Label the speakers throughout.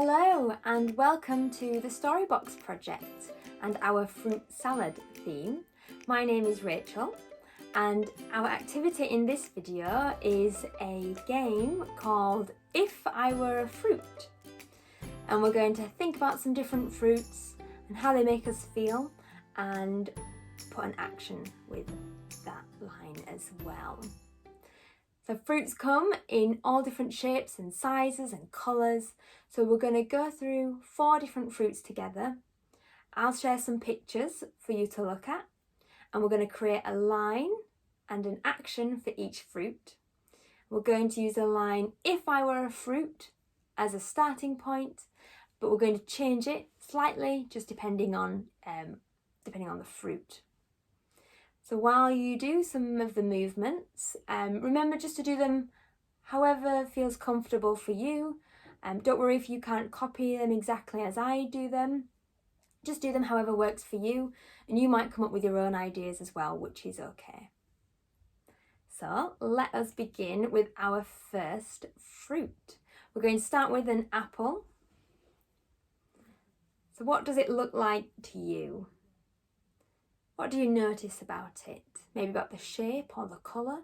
Speaker 1: Hello and welcome to the Storybox Project and our fruit salad theme. My name is Rachel and our activity in this video is a game called If I Were a Fruit. And we're going to think about some different fruits and how they make us feel and put an action with that line as well. So fruits come in all different shapes and sizes and colours. So we're going to go through 4 different fruits together. I'll share some pictures for you to look at and we're going to create a line and an action for each fruit. We're going to use the line "if I were a fruit" as a starting point, but we're going to change it slightly just depending on the fruit. So while you do some of the movements, remember just to do them however feels comfortable for you. Don't worry if you can't copy them exactly as I do them. Just do them however works for you, and you might come up with your own ideas as well, which is okay. So let us begin with our first fruit. We're going to start with an apple. So what does it look like to you? What do you notice about it? Maybe about the shape or the colour?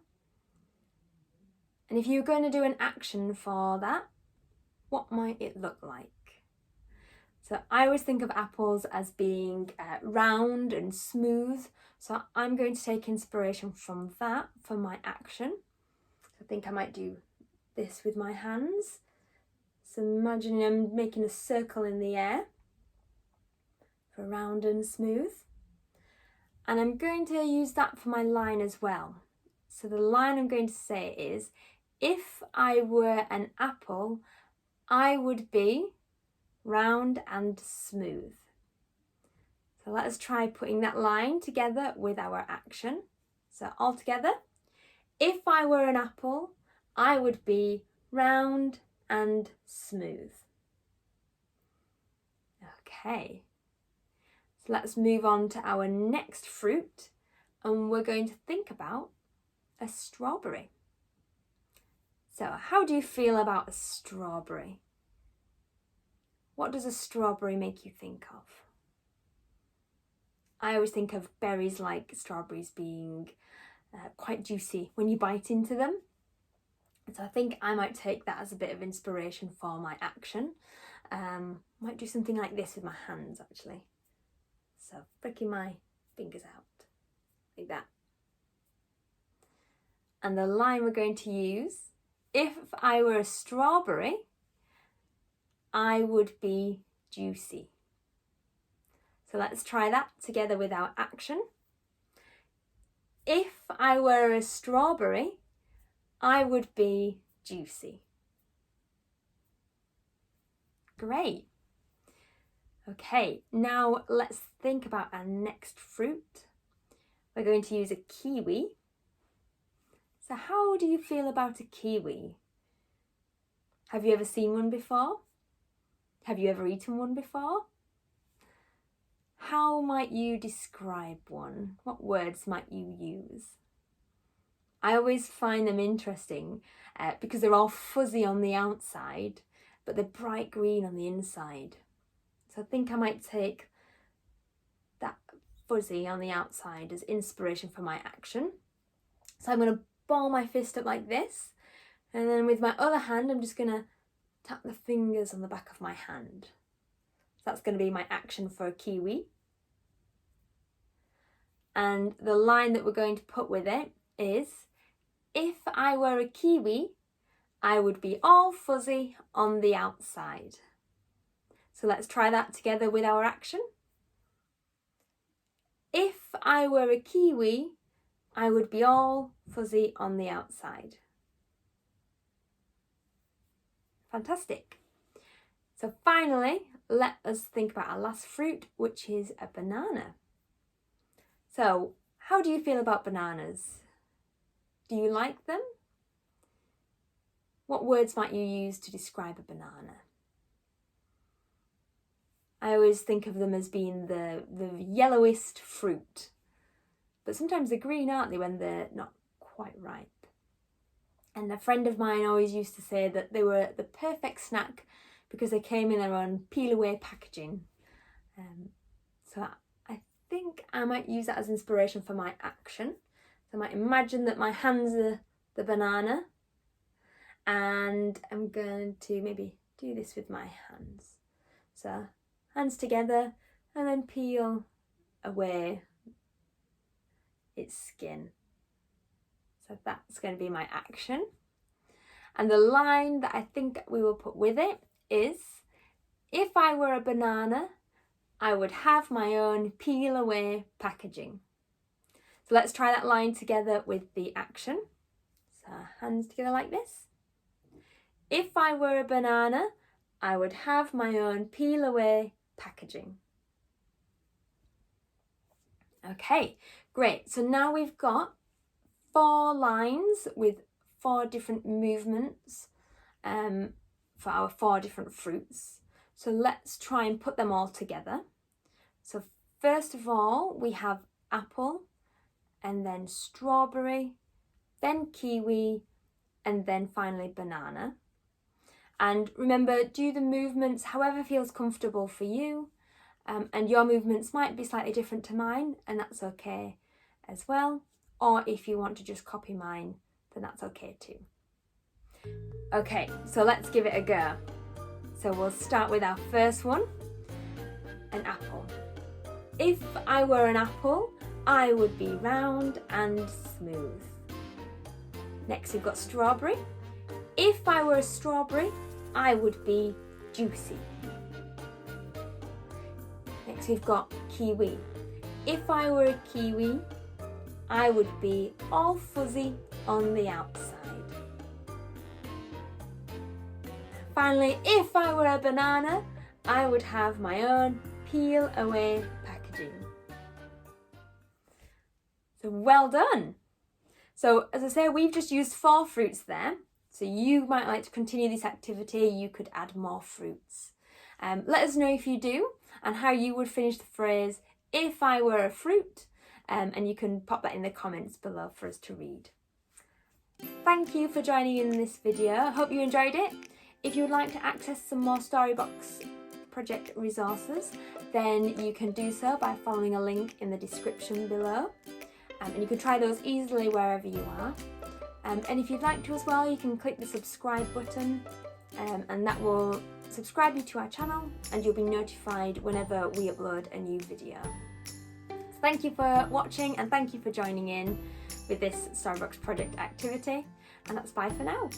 Speaker 1: And if you're going to do an action for that, what might it look like? So I always think of apples as being round and smooth. So I'm going to take inspiration from that for my action. I think I might do this with my hands. So imagine I'm making a circle in the air for round and smooth. And I'm going to use that for my line as well. So the line I'm going to say is, if I were an apple, I would be round and smooth. So let us try putting that line together with our action. So all together, if I were an apple, I would be round and smooth. Okay. Let's move on to our next fruit, and we're going to think about a strawberry. So how do you feel about a strawberry? What does a strawberry make you think of? I always think of berries like strawberries being quite juicy when you bite into them. So I think I might take that as a bit of inspiration for my action. Might do something like this with my hands actually. So flicking my fingers out, like that. And the line we're going to use, if I were a strawberry, I would be juicy. So let's try that together with our action. If I were a strawberry, I would be juicy. Great. Okay, now let's think about our next fruit. We're going to use a kiwi. So how do you feel about a kiwi? Have you ever seen one before? Have you ever eaten one before? How might you describe one? What words might you use? I always find them interesting because they're all fuzzy on the outside, but they're bright green on the inside. So I think I might take that fuzzy on the outside as inspiration for my action. So I'm going to ball my fist up like this, and then with my other hand I'm just going to tap the fingers on the back of my hand. So that's going to be my action for a kiwi. And the line that we're going to put with it is, if I were a kiwi, I would be all fuzzy on the outside. So let's try that together with our action. If I were a kiwi, I would be all fuzzy on the outside. Fantastic. So finally, let us think about our last fruit, which is a banana. So how do you feel about bananas? Do you like them? What words might you use to describe a banana? I always think of them as being the yellowest fruit. But sometimes they're green, aren't they, when they're not quite ripe. And a friend of mine always used to say that they were the perfect snack because they came in their own peel away packaging. So I think I might use that as inspiration for my action. So I might imagine that my hands are the banana, and I'm going to maybe do this with my hands. So hands together and then peel away its skin. So that's going to be my action. And the line that I think we will put with it is, if I were a banana, I would have my own peel away packaging. So let's try that line together with the action. So hands together like this. If I were a banana, I would have my own peel away packaging. Okay, great. So now we've got 4 lines with 4 different movements for our 4 different fruits. So let's try and put them all together. So first of all, we have apple, and then strawberry, then kiwi, and then finally banana. And remember, do the movements however feels comfortable for you. And your movements might be slightly different to mine, and that's okay as well. Or if you want to just copy mine, then that's okay too. Okay, so let's give it a go. So we'll start with our first one, an apple. If I were an apple, I would be round and smooth. Next we've got strawberry. If I were a strawberry, I would be juicy. Next we've got kiwi. If I were a kiwi, I would be all fuzzy on the outside. Finally, if I were a banana, I would have my own peel away packaging. So well done. So as I say, we've just used 4 fruits there. So you might like to continue this activity. You could add more fruits. Let us know if you do and how you would finish the phrase, if I were a fruit, and you can pop that in the comments below for us to read. Thank you for joining in this video. Hope you enjoyed it. If you would like to access some more Storybox Project resources, then you can do so by following a link in the description below. And you can try those easily wherever you are. And if you'd like to as well, you can click the subscribe button, and that will subscribe you to our channel, and you'll be notified whenever we upload a new video. So thank you for watching, and thank you for joining in with this Storybox Project activity, and that's bye for now.